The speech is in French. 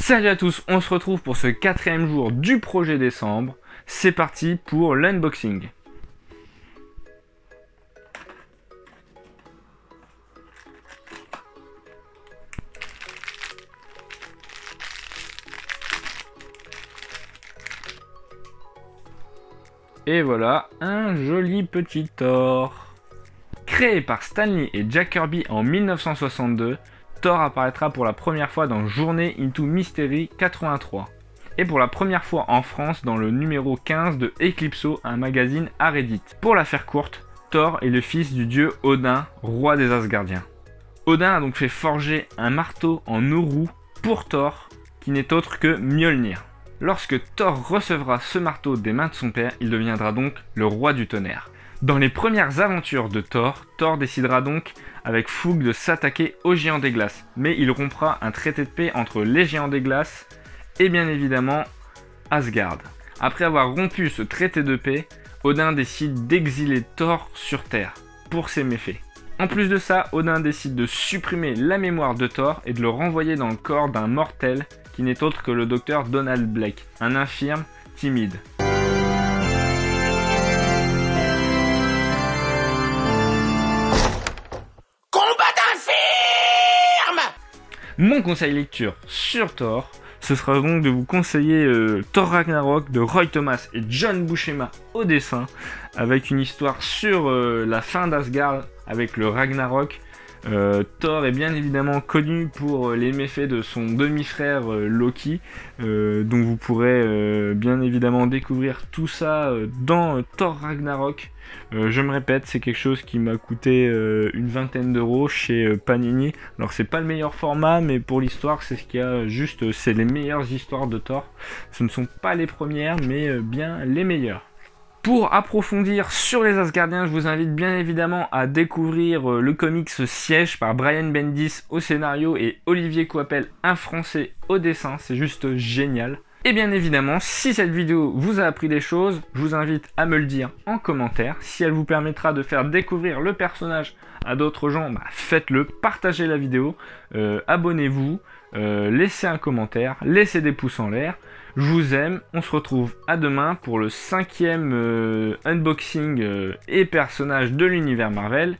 Salut à tous, on se retrouve pour ce 4e jour du projet décembre. C'est parti pour l'unboxing. Et voilà, un joli petit Thor. Créé par Stan Lee et Jack Kirby en 1962, Thor apparaîtra pour la première fois dans Journée into Mystery 83. Et pour la première fois en France dans le numéro 15 de Eclipso, un magazine à Reddit. Pour la faire courte, Thor est le fils du dieu Odin, roi des Asgardiens. Odin a donc fait forger un marteau en Nauru pour Thor, qui n'est autre que Mjolnir. Lorsque Thor recevra ce marteau des mains de son père, il deviendra donc le roi du tonnerre. Dans les premières aventures de Thor, Thor décidera donc avec fougue de s'attaquer aux géants des glaces. Mais il rompra un traité de paix entre les géants des glaces et bien évidemment Asgard. Après avoir rompu ce traité de paix, Odin décide d'exiler Thor sur Terre pour ses méfaits. En plus de ça, Odin décide de supprimer la mémoire de Thor et de le renvoyer dans le corps d'un mortel qui n'est autre que le docteur Donald Blake, un infirme timide. Mon conseil lecture sur Thor, ce sera donc de vous conseiller Thor Ragnarok de Roy Thomas et John Buscema au dessin, avec une histoire sur la fin d'Asgard avec le Ragnarok. Thor est bien évidemment connu pour les méfaits de son demi-frère Loki, dont vous pourrez bien évidemment découvrir tout ça dans Thor Ragnarok. Je me répète, c'est quelque chose qui m'a coûté une vingtaine d'euros chez Panini. Alors c'est pas le meilleur format, mais pour l'histoire c'est ce qu'il y a juste, c'est les meilleures histoires de Thor. Ce ne sont pas les premières, mais bien les meilleures. Pour approfondir sur les Asgardiens, je vous invite bien évidemment à découvrir le comics Siège par Brian Bendis au scénario et Olivier Coipel, un Français, au dessin. C'est juste génial. Et bien évidemment, si cette vidéo vous a appris des choses, je vous invite à me le dire en commentaire. Si elle vous permettra de faire découvrir le personnage à d'autres gens, faites-le, partagez la vidéo, abonnez-vous, laissez un commentaire, laissez des pouces en l'air. Je vous aime, on se retrouve à demain pour le 5e unboxing et personnage de l'univers Marvel.